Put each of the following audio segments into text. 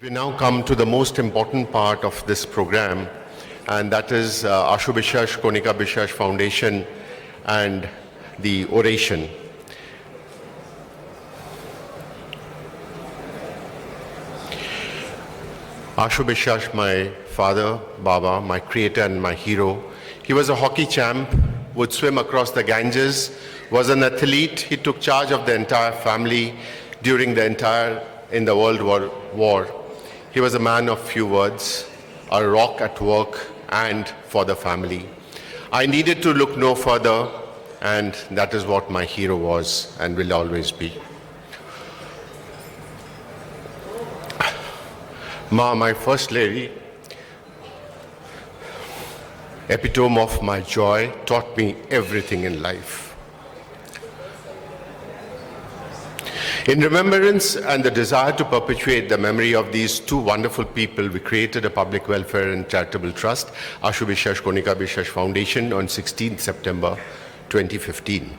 We now come to the most important part of this program, and that is Ashu Biswas, Kanika Biswas Foundation and the Oration. Ashu Biswas, my father, Baba, my creator and my hero. He was a hockey champ, would swim across the Ganges, was an athlete. He took charge of the entire family during in the World War. He was a man of few words, a rock at work and for the family. I needed to look no further, and that is what my hero was and will always be. Ma, my first lady, epitome of my joy, taught me everything in life. In remembrance and the desire to perpetuate the memory of these two wonderful people, we created a public welfare and charitable trust, Ashu Biswas Kanika Biswas Foundation, on 16th September 2015.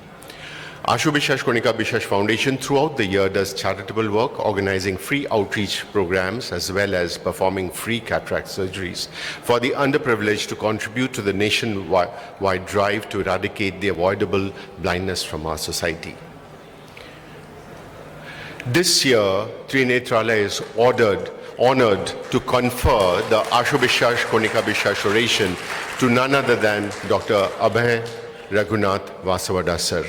Ashu Biswas Kanika Biswas Foundation throughout the year does charitable work, organizing free outreach programs as well as performing free cataract surgeries for the underprivileged to contribute to the nationwide drive to eradicate the avoidable blindness from our society. This year, Trenetralaya is honored to confer the Ashu Biswas Kanika Biswas Oration to none other than Dr Abhay Raghukant Vasavada, sir.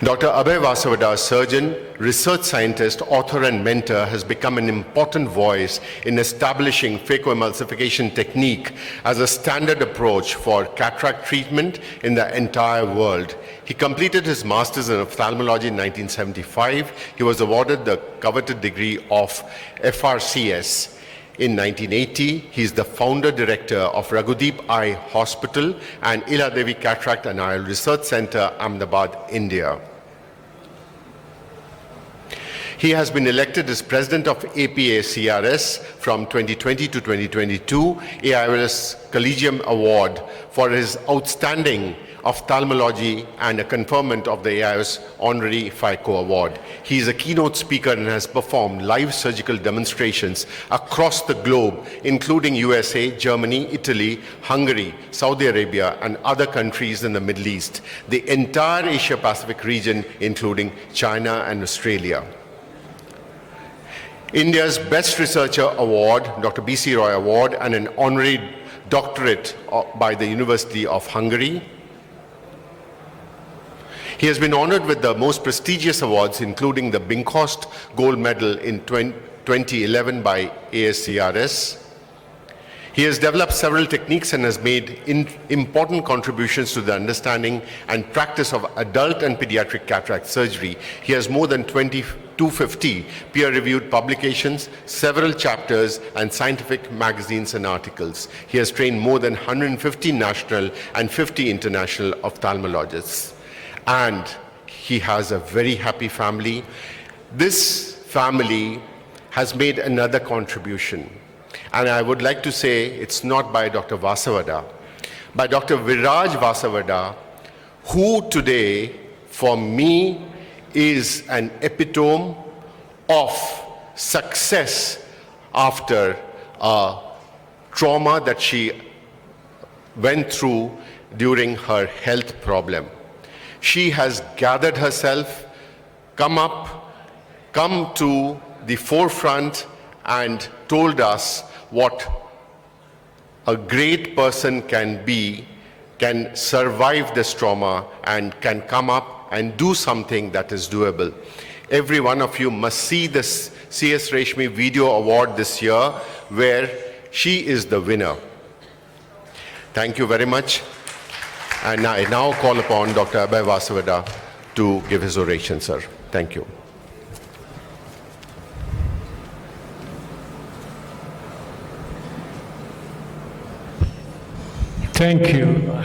Dr. Abhay Vasavada, surgeon, research scientist, author and mentor, has become an important voice in establishing phacoemulsification technique as a standard approach for cataract treatment in the entire world. He completed his master's in ophthalmology in 1975. He was awarded the coveted degree of FRCS in 1980. He is the founder director of Raghudeep Eye Hospital and Ila Devi Cataract and Eye Research Center, Ahmedabad, India. He has been elected as president of APA-CRS from 2020 to 2022, AIOS Collegium Award for his outstanding ophthalmology and a conferment of the AIOS Honorary FICO Award. He is a keynote speaker and has performed live surgical demonstrations across the globe, including USA, Germany, Italy, Hungary, Saudi Arabia, and other countries in the Middle East, the entire Asia-Pacific region, including China and Australia. India's Best Researcher Award, Dr. B.C. Roy Award, and an honorary doctorate by the University of Hungary. He has been honored with the most prestigious awards, including the Binkhorst Gold Medal in 2011 by ASCRS. He has developed several techniques and has made important contributions to the understanding and practice of adult and pediatric cataract surgery. He has more than 250 peer-reviewed publications, several chapters, and scientific magazines and articles. He has trained more than 150 national and 50 international ophthalmologists. And he has a very happy family. This family has made another contribution. And I would like to say it's not by Dr. Vasavada, by Dr. Viraj Vasavada, who today, for me, is an epitome of success after a trauma that she went through during her health problem. She has gathered herself, come to the forefront and told us what a great person can be, can survive this trauma and can come up and do something that is doable. Every one of you must see this C.S. Reshmi Video Award this year, where she is the winner. Thank you very much. And I now call upon Dr. Abhay Vasavada to give his oration, sir. Thank you. Thank you.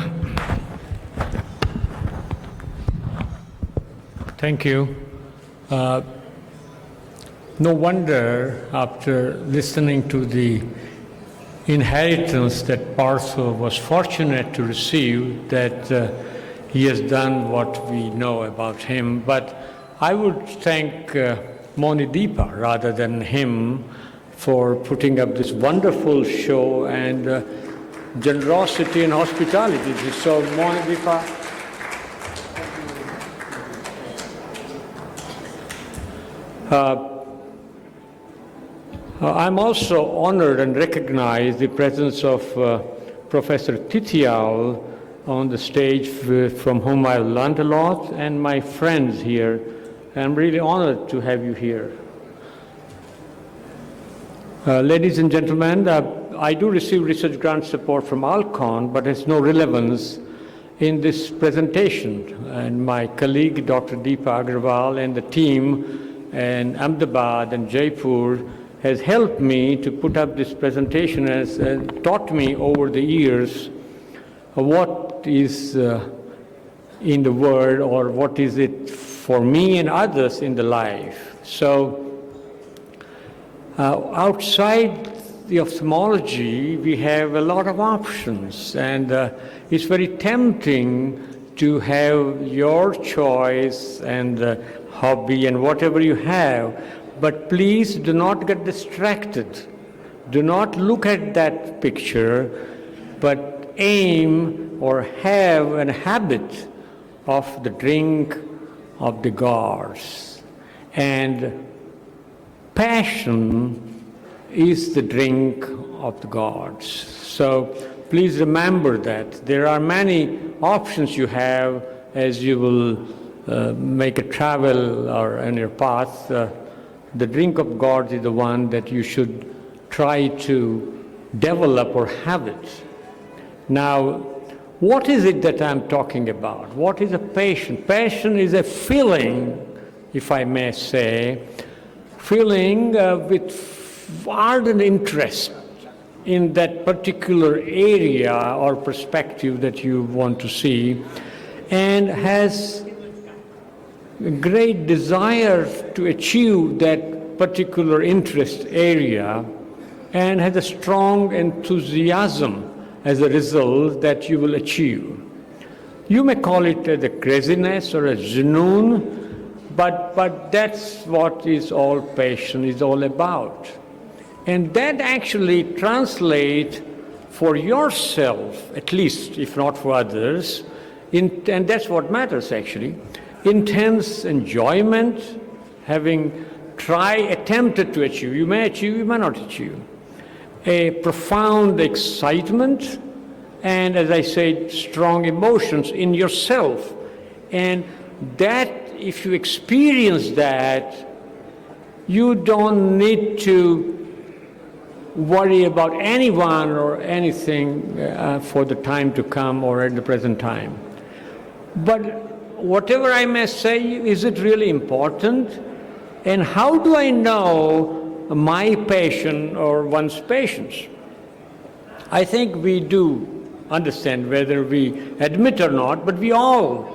Thank you. No wonder, after listening to the inheritance that Parso was fortunate to receive, that he has done what we know about him. But I would thank Monideepa rather than him for putting up this wonderful show and generosity and hospitality. So Monideepa, I'm also honored and recognize the presence of Professor Tithial on the stage from whom I learned a lot, and my friends here. I'm really honored to have you here. Ladies and gentlemen, I do receive research grant support from Alcon, but it's no relevance in this presentation. And my colleague, Dr. Deepa Agarwal, and the team in Ahmedabad and Jaipur has helped me to put up this presentation, has taught me over the years what is in the world, or what is it for me and others in the life. So outside the ophthalmology, we have a lot of options, and it's very tempting to have your choice and hobby and whatever you have. But please do not get distracted. Do not look at that picture, but aim or have a habit of the drink of the gods. And passion is the drink of the gods. So please remember that. There are many options you have as you will make a travel or on your path. The drink of gods is the one that you should try to develop or have it. Now, what is it that I'm talking about? What is a passion? Passion is a feeling, if I may say, feeling with ardent interest in that particular area or perspective that you want to see, and has a great desire to achieve that particular interest area, and has a strong enthusiasm as a result that you will achieve. You may call it a craziness or a junoon, but that's what is all passion is all about. And that actually translates for yourself, at least, if not for others, and that's what matters actually, intense enjoyment, having attempted to achieve. You may achieve, you may not achieve. A profound excitement, and as I said, strong emotions in yourself. And that, if you experience that, you don't need to worry about anyone or anything for the time to come or at the present time. But whatever I may say, is it really important? And how do I know my passion or one's patience? I think we do understand, whether we admit or not, but we all,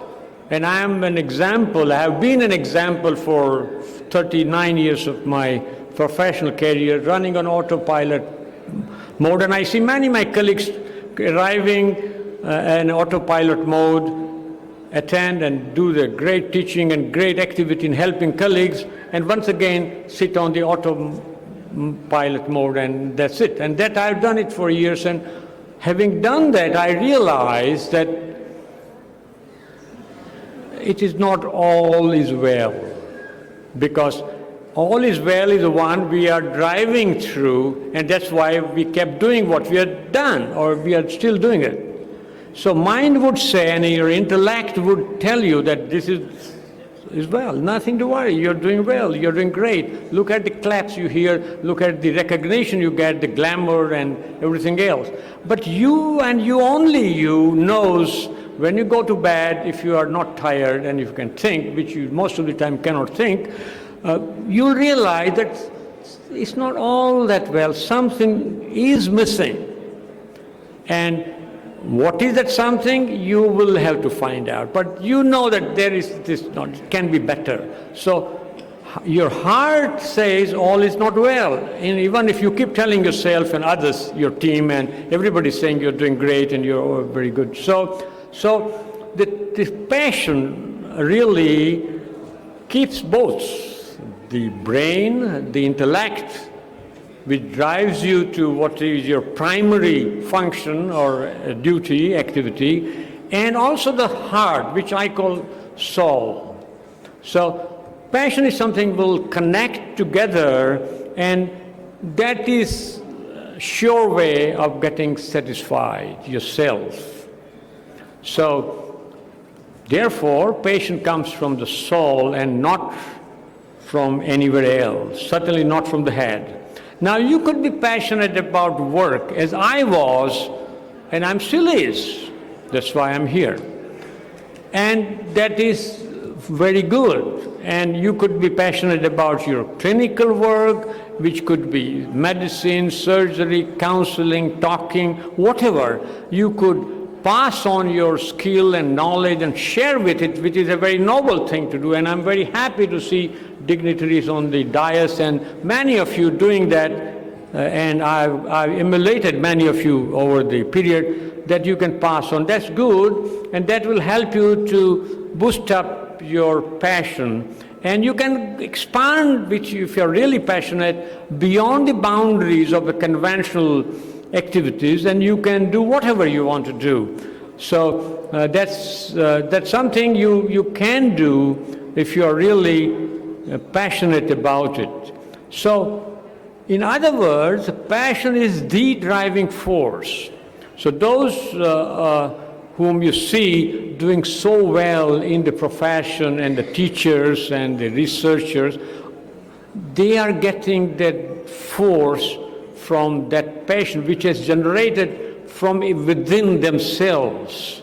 and I am an example, I have been an example for 39 years of my professional career, running on autopilot mode, and I see many of my colleagues arriving in autopilot mode, attend and do the great teaching and great activity in helping colleagues, and once again sit on the autopilot mode, and that's it. And that I've done it for years, and having done that, I realized that it is not all is well, because all is well is the one we are driving through, and that's why we kept doing what we had done, or we are still doing it. So mind would say, and your intellect would tell you that this is well, nothing to worry, you're doing well, you're doing great. Look at the claps you hear, look at the recognition you get, the glamour and everything else. But you and you only you knows when you go to bed, if you are not tired and if you can think, which you most of the time cannot think, you realize that it's not all that well, something is missing. And what is that something? You will have to find out. But you know that there is this, not, it can be better. So your heart says all is not well. And even if you keep telling yourself and others, your team and everybody saying you're doing great and you're very good. So this passion really keeps both the brain, the intellect, which drives you to what is your primary function or duty, activity, and also the heart, which I call soul. So passion is something will connect together, and that is a sure way of getting satisfied yourself. So therefore, passion comes from the soul and not from anywhere else, certainly not from the head. Now, you could be passionate about work, as I was, and I'm still is. That's why I'm here. And that is very good. And you could be passionate about your clinical work, which could be medicine, surgery, counseling, talking, whatever. You could pass on your skill and knowledge and share with it, which is a very noble thing to do. And I'm very happy to see dignitaries on the dais and many of you doing that. And I've emulated many of you over the period that you can pass on. That's good, and that will help you to boost up your passion. And you can expand, which if you're really passionate, beyond the boundaries of the conventional activities, and you can do whatever you want to do. So that's something you can do if you are really passionate about it. So, in other words, passion is the driving force. So those whom you see doing so well in the profession, and the teachers and the researchers, they are getting that force from that passion which is generated from within themselves.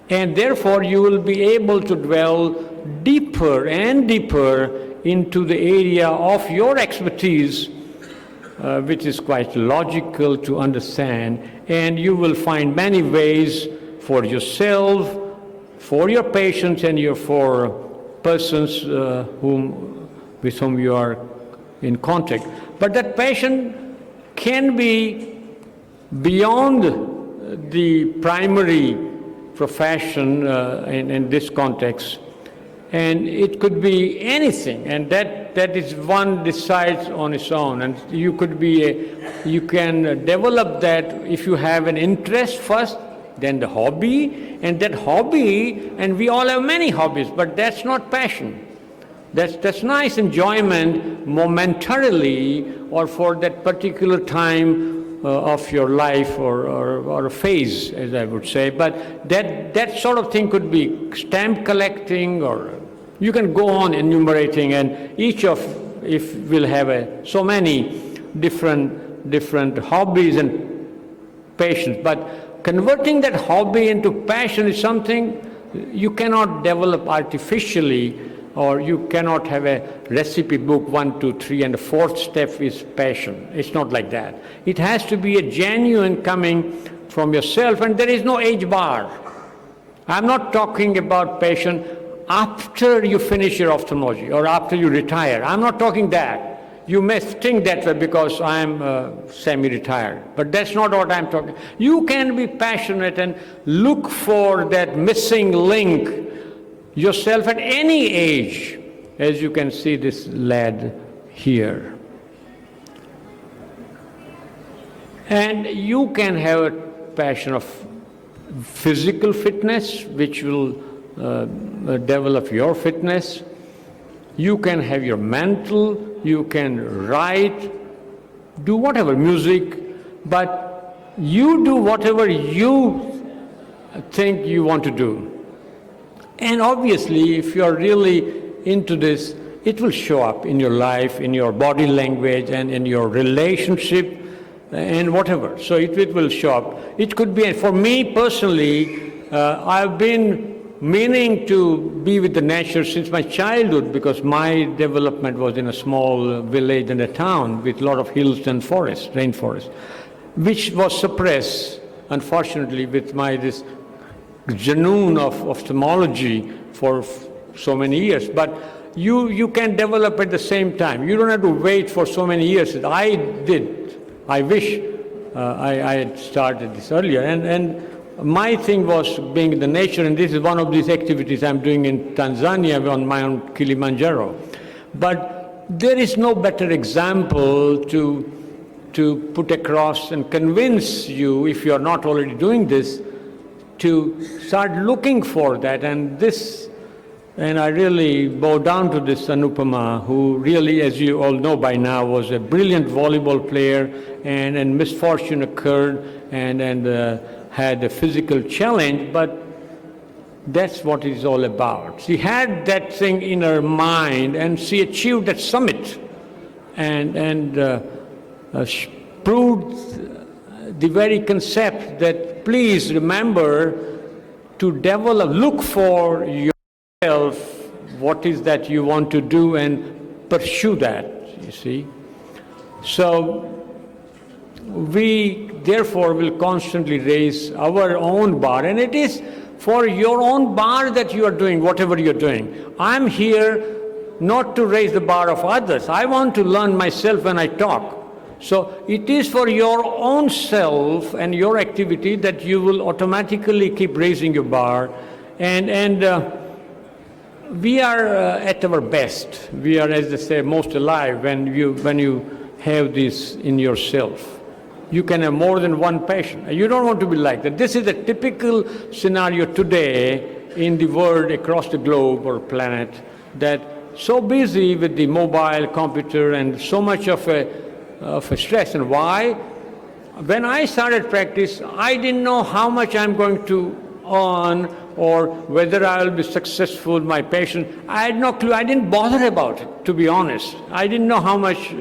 And therefore you will be able to dwell deeper and deeper into the area of your expertise, which is quite logical to understand, and you will find many ways for yourself, for your patients, and for persons with whom you are in contact. But that passion can be beyond the primary profession in this context, and it could be anything, and that is one decides on its own. And you can develop that if you have an interest first, then the hobby, and that hobby, and we all have many hobbies, but that's not passion. That's nice enjoyment momentarily or for that particular time of your life or a phase, as I would say. But that sort of thing could be stamp collecting, or you can go on enumerating, and each of if will have so many different hobbies and passions. But converting that hobby into passion is something you cannot develop artificially, or you cannot have a recipe book 1, 2, 3, and the fourth step is passion. It's not like that. It has to be a genuine coming from yourself, and there is no age bar. I'm not talking about passion after you finish your ophthalmology or after you retire. I'm not talking that. You may think that way because I'm semi-retired, but that's not what I'm talking. You can be passionate and look for that missing link yourself at any age, as you can see this lad here. And you can have a passion of physical fitness, which will develop your fitness. You can have your mental, you can write, do whatever, music, but you do whatever you think you want to do. And obviously, if you are really into this, it will show up in your life, in your body language, and in your relationship, and whatever. So it will show up. It could be, for me personally, I've been meaning to be with the nature since my childhood, because my development was in a small village and a town with a lot of hills and forests, rainforest, which was suppressed, unfortunately, with this genoon of ophthalmology for so many years. But you can develop at the same time. You don't have to wait for so many years. I did. I wish I had started this earlier. And my thing was being in the nature, and this is one of these activities I'm doing in Tanzania on my own Kilimanjaro. But there is no better example to put across and convince you, if you are not already doing this, to start looking for that. And I really bow down to this Anupama, who really, as you all know by now, was a brilliant volleyball player, and misfortune occurred and had a physical challenge, but that's what it's all about. She had that thing in her mind, and she achieved that summit, and proved the very concept that please remember to develop, look for yourself, what is that you want to do, and pursue that, you see. So we therefore will constantly raise our own bar, and it is for your own bar that you are doing whatever you're doing. I'm here not to raise the bar of others. I want to learn myself when I talk. So it is for your own self and your activity that you will automatically keep raising your bar. And we are at our best. We are, as they say, most alive when you have this in yourself. You can have more than one patient. You don't want to be like that. This is a typical scenario today in the world across the globe or planet, that so busy with the mobile computer and so much of a stress. And why? When I started practice, I didn't know how much I'm going to earn or whether I will be successful with my patient. I had no clue. I didn't bother about it, to be honest. I didn't know how much,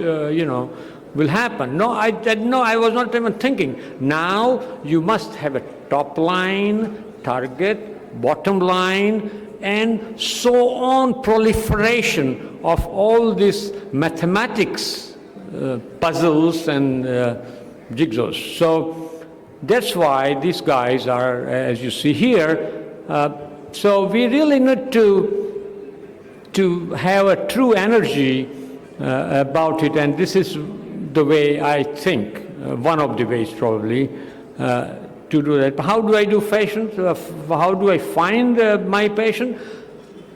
will happen. No, I was not even thinking. Now you must have a top line, target, bottom line, and so on, proliferation of all these mathematics, puzzles and jigsaws. So that's why these guys are, as you see here. So we really need to have a true energy about it, and this is the way I think, one of the ways probably, to do that. How do I do patients? How do I find my patient?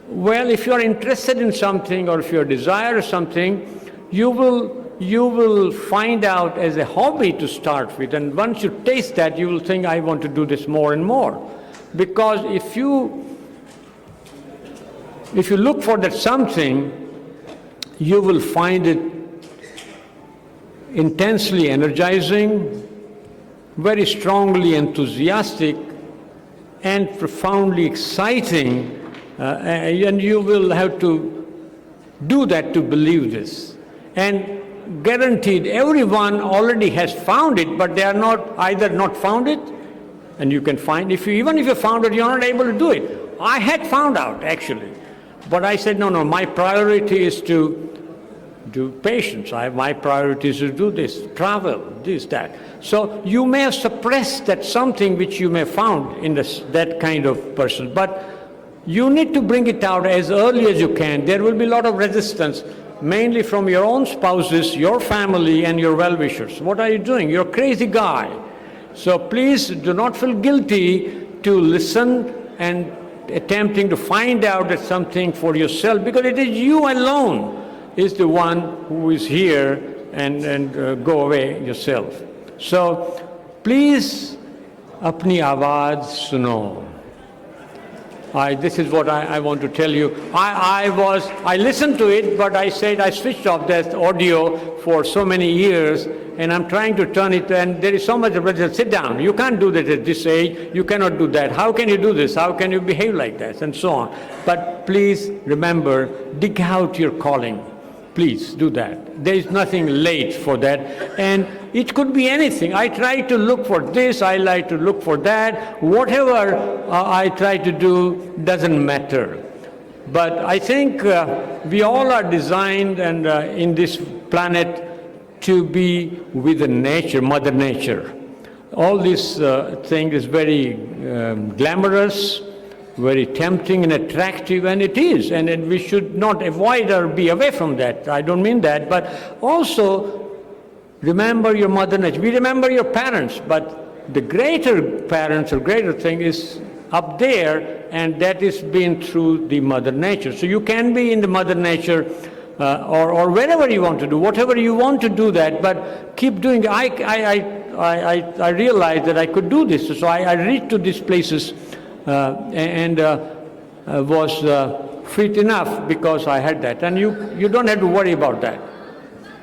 Well, if you are interested in something, or if you desire something, you will find out as a hobby to start with, and once you taste that, you will think, I want to do this more and more. Because if you look for that something, you will find it intensely energizing, very strongly enthusiastic, and profoundly exciting, and you will have to do that to believe this. And guaranteed, everyone already has found it, but they are not either not found it, and you can find, even if you found it, you're not able to do it. I had found out, actually, but I said, no, my priority is to do patients. My priority is to do this, travel, this, that. So you may have suppressed that something which you may have found in that kind of person, but you need to bring it out as early as you can. There will be a lot of resistance, mainly from your own spouses, your family, and your well-wishers. What are you doing? You're a crazy guy. So please do not feel guilty to listen and attempting to find out that something for yourself, because it is you alone is the one who is here, and go away yourself. So please apni awaaz suno. This is what I want to tell you. I listened to it, but I said I switched off that audio for so many years, and I'm trying to turn it, and there is so much resistance. Sit down. You can't do that at this age. You cannot do that. How can you do this? How can you behave like that? And so on. But please remember, dig out your calling. Please do that. There is nothing late for that. And it could be anything. I try to look for this, I like to look for that. Whatever I try to do doesn't matter. But I think we all are designed and in this planet to be with the nature, Mother Nature. All this thing is very glamorous, very tempting and attractive, and it is, and we should not avoid or be away from that. I don't mean that, but also remember your Mother Nature. We remember your parents, but the greater parents or greater thing is up there, and that is being through the Mother Nature. So you can be in the Mother Nature or wherever you want to do, whatever you want to do that, but keep doing it. I realized that I could do this, so I reached to these places and was fit enough because I had that. And you don't have to worry about that.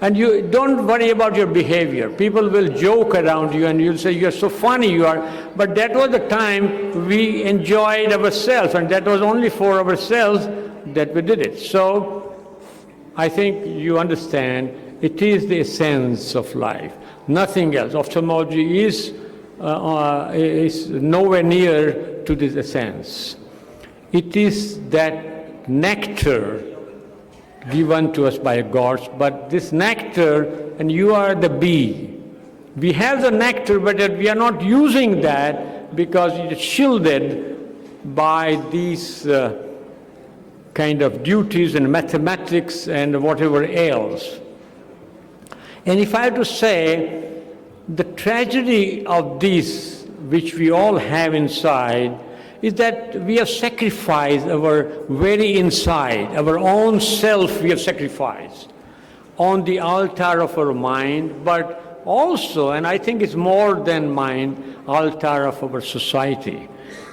And you don't worry about your behavior. People will joke around you and you'll say, you're so funny you are. But that was the time we enjoyed ourselves, and that was only for ourselves that we did it. So I think you understand it is the essence of life, nothing else. Ophthalmology is nowhere near to this essence. It is that nectar given to us by gods, but this nectar, and you are the bee. We have the nectar, but we are not using that because it's shielded by these kind of duties and mathematics and whatever else. And if I have to say, the tragedy of this, which we all have inside, is that we have sacrificed our very inside, our own self we have sacrificed on the altar of our mind, but also, and I think it's more than mind, altar of our society.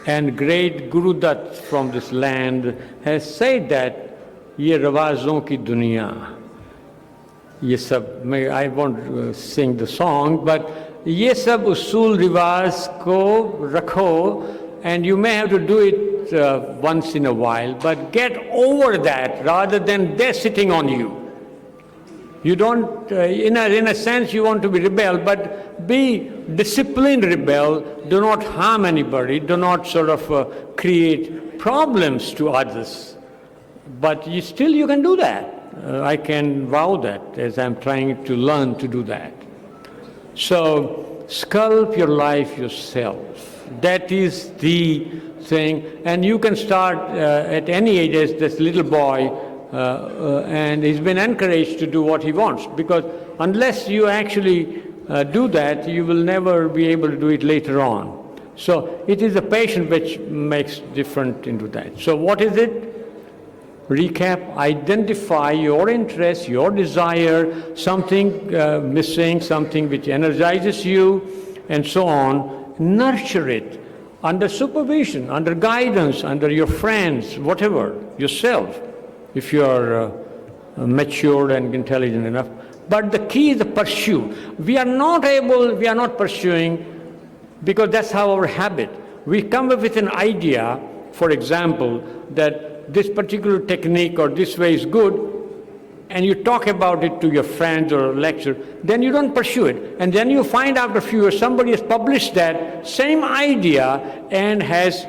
And great Guru Dutt from this land has said that, ye rawazon ki duniya, ye sab, I won't sing the song, but ye sab usul riwaz ko rakho, and you may have to do it once in a while, but get over that rather than they're sitting on you. You don't, in a sense, you want to be rebel, but be disciplined rebel. Do not harm anybody. Do not sort of create problems to others. But still you can do that. I can vow that as I'm trying to learn to do that. So sculpt your life yourself. That is the thing, and you can start at any age as this little boy, and he's been encouraged to do what he wants, because unless you actually do that, you will never be able to do it later on. So it is the patient which makes different into that. So what is it? Recap, identify your interest, your desire, something missing, something which energizes you, and so on. Nurture it under supervision, under guidance, under your friends, whatever, yourself, if you are mature and intelligent enough. But the key is the pursuit. We are not pursuing because that's how our habit. We come up with an idea, for example, that this particular technique or this way is good, and you talk about it to your friends or lecture, then you don't pursue it. And then you find after a few years somebody has published that same idea and has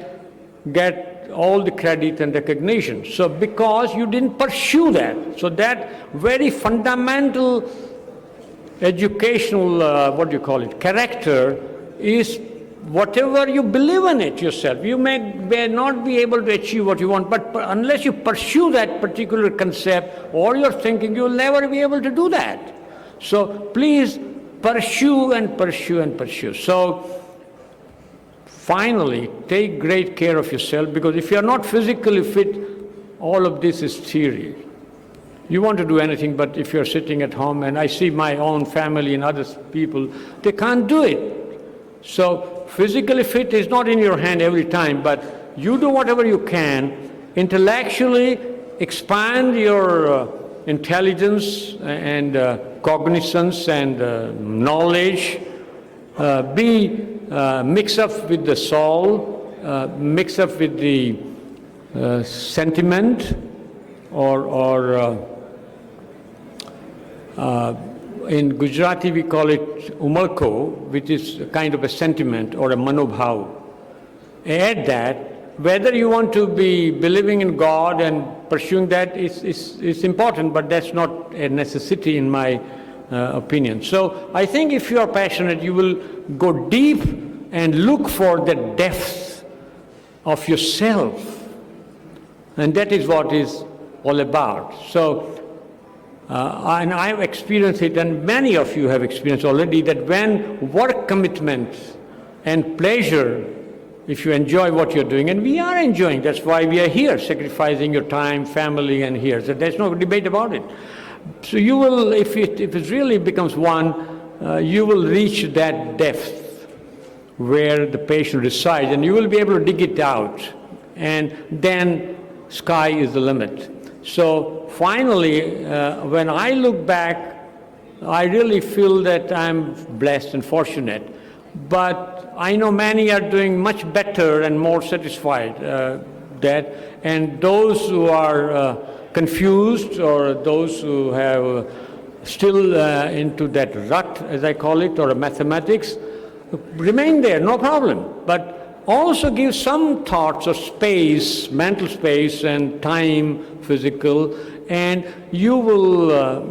get all the credit and recognition. So because you didn't pursue that. So that very fundamental educational, character is whatever you believe in it yourself. You may not be able to achieve what you want, but unless you pursue that particular concept or your thinking, you'll never be able to do that. So please pursue and pursue and pursue. So finally, take great care of yourself, because if you're not physically fit, all of this is theory. You want to do anything, but if you're sitting at home, and I see my own family and other people, they can't do it. So physically fit is not in your hand every time, but you do whatever you can, intellectually expand your intelligence and cognizance and knowledge, mix up with the soul, mix up with the sentiment, or in Gujarati we call it umalko, which is a kind of a sentiment or a manobhav. Add that, whether you want to be believing in God and pursuing that is important, but that's not a necessity in my opinion. So I think if you are passionate, you will go deep and look for the depth of yourself. And that is what is all about. So and I've experienced it, and many of you have experienced already, that when work commitment and pleasure if you enjoy what you're doing, and we are enjoying, that's why we are here, sacrificing your time, family, and here. So there's no debate about it. So you will, if it really becomes one, you will reach that depth where the patient resides, and you will be able to dig it out, and then sky is the limit. So finally, when I look back, I really feel that I'm blessed and fortunate. But I know many are doing much better and more satisfied and those who are confused, or those who have still into that rut, as I call it, or mathematics, remain there, no problem. But also give some thoughts of space, mental space and time, physical, and you will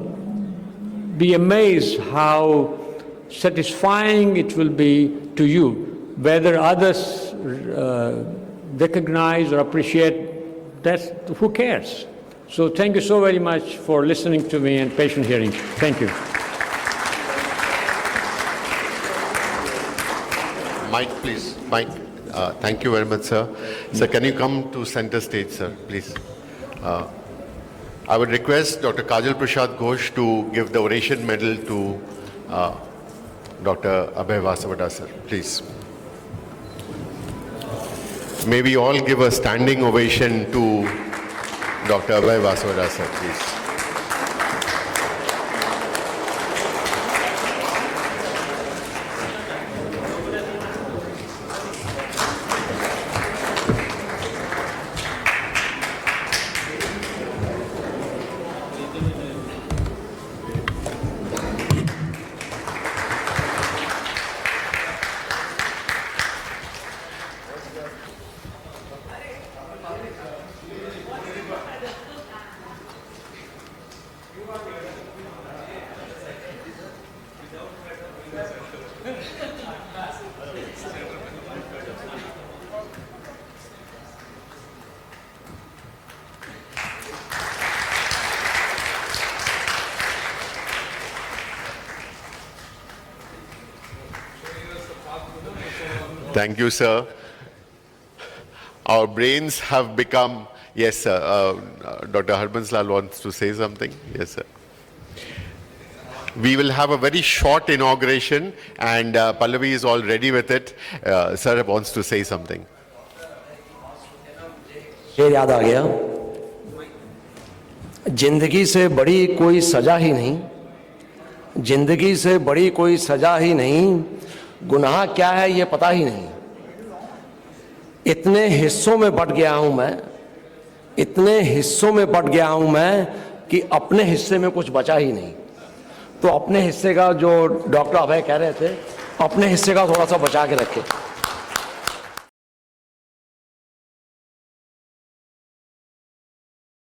be amazed how satisfying it will be to you. Whether others recognize or appreciate, that's who cares. So thank you so very much for listening to me and patient hearing. Thank you. Mike, please. Mike. Thank you very much, sir. Sir, can you come to center stage, sir, please? I would request Dr. Kajal Prasad Ghosh to give the Oration medal to Dr. Abhay Vasavada, sir, please. May we all give a standing ovation to Dr. Abhay Vasavada, sir, please. Thank you, sir. Our brains have become, yes, sir. Dr. Harbanslal wants to say something. Yes, sir. We will have a very short inauguration, and Pallavi is all ready with it. Sir wants to say something. शेर याद आ गया, जिंदगी से बड़ी कोई सजा ही नहीं, जिंदगी से बड़ी कोई सजा ही नहीं, गुनाह क्या है ये पता ही नहीं। इतने हिस्सों में बट गया हूं मैं, इतने हिस्सों में बट गया हूं मैं कि अपने हिस्से में कुछ बचा ही नहीं। तो अपने हिस्से का, जो डॉक्टर अभय कह रहे थे, अपने हिस्से का थोड़ा सा बचा के रखें।